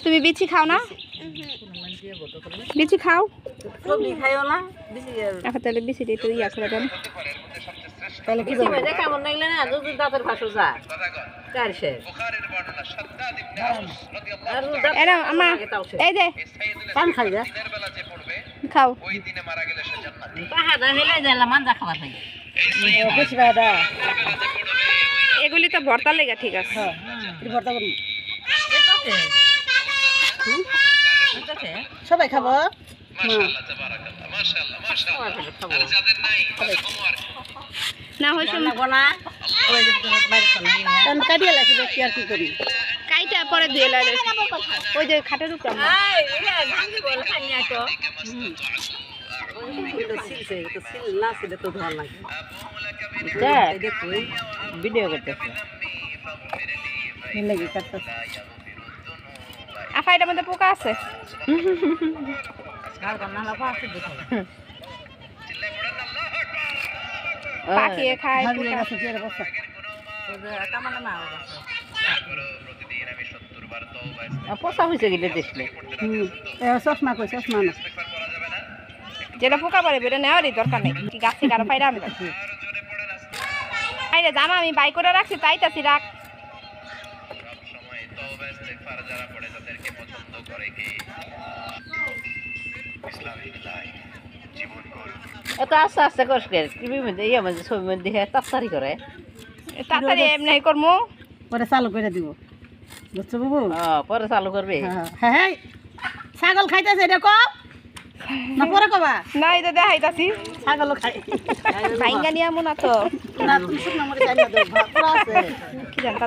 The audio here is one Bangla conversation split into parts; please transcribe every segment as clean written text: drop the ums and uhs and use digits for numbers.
তুমি বিচি খাও না? বিচি খাও? সবজি খাইও না এখন তাহলে বিচিটা একটু ইয়া করে দেন। তাহলে কি করবে? কেমন লাগলে না যদি দাঁতের ভাষা যা কারছে এরা আমা এই যে পান খাই যা খাও। পাহাড়া হেলে যাইলা মানজা খাবার খাই বেশি বাদা এগুলি তো ভর্তা লেগে ঠিক আছে। হ্যাঁ ভর্তা করুন সবাই খাবো না হয় কাটিয়ে লাগছে কি আর কি করি কাইটা পরে দিয়ে লাগে ওই যে খাটের উপর ভিডিও করতেছে আফাইটার মধ্যে পোকা আছে। পাখিয়ে খায় পোষা হয়েছে গেলে দেখলে চশমা কই চশমা না যেটা পোকা পড়ে বেটা নেওয়ারই দরকার নেই কি গাছ থেকে আরো পাইরা আনবে আরে জামা আমি বাই করে রাখছি তাইতাছি রাখ এত আস্তে আস্তে করিস টিভির মধ্যে ইয়ে মধ্যে ছবির মধ্যে তাড়াতাড়ি করে তাড়াতাড়ি এমনি করবো পরে চালু করে দিব বুঝছো বাবু পরে চালু করবে হ্যাঁ ছাগল খাইতেছে এটা কম না পরে কবা না এটা দেখাইতাছি ছাগল খাই ভাইঙ্গা নিয়ে আমো না তো না তুমি শুকনো মরে চাই না দাও ভাত আছে কি জানতা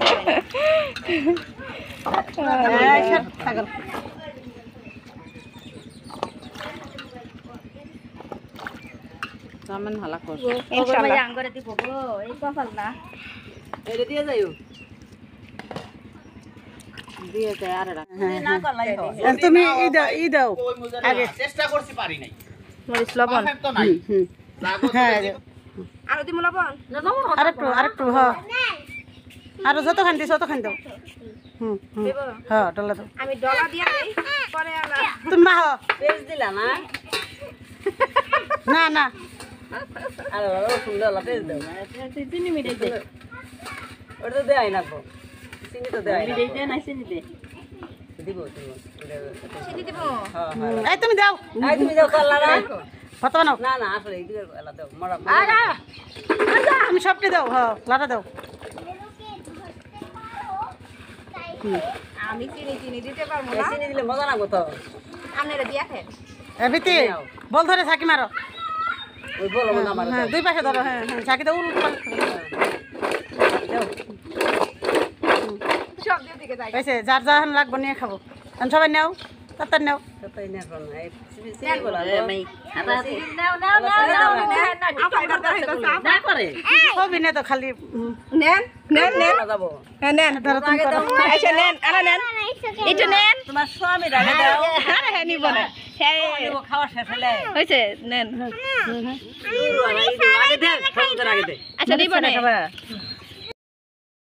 ছাগল সামন হালা কর ইনশাআল্লাহ আঙ্গরে দিব গো এই কপাল না এরে দিয়ে যাইও দিয়ে যায় আর না করলাই হয় তুমি ই দাও আগে চেষ্টা করছি পারি নাই মরিচ লবণ হ্যাঁ আর দিমু লবণ আরেকটু হ্যাঁ আর যত খান দিছ তত খান দাও হ্যাঁ ডলা দাও আমি ডলা দিয়া দেই পরে আলা তুমি মা পেজ দিলা না না না আরে বাবা সুন্দর লা পেজ দাও চিনি মিটাই দে ওটা দে আই লাগবো চিনি তো দে আই মিটাই দে না চিনি দে দিব চিনি দিব হ্যাঁ হ্যাঁ এই তুমি দাও কল্লা না কত নাও না না আসলে এই দিকে এলা দাও মরা আরে তুমি সবটি দাও হ্যাঁ লাটা দাও আমি চিনি দিতে পারবো না চিনি দিলে মজা লাগবে তো আপনারা দিয়া খান এবিতে বল ধরে ছাকি মারো ওই বল না মারো হ্যাঁ দুই পাশে ধরো হ্যাঁ হ্যাঁ ছাকি দাও সব দিয়ে দিকে যাই কইছে যার যা লাগবে নিয়ে খাবো আমি সবাই নাও তাড়াতাড়ি নাও তাড়াতাড়ি নাও না এই চিনি বলা আমি না করে সবই নে তো খালি নেন যাব হ্যাঁ নেন ধরো তুমি করো আচ্ছা নেন আরে নেন এটা নেন তোমার স্বামী রাখে দাও আরে হ্যাঁ নিব না হ্যাঁ খাওয়া শেষ হলে হইছে নেন আগে দে সব আগে দে আচ্ছা নিব না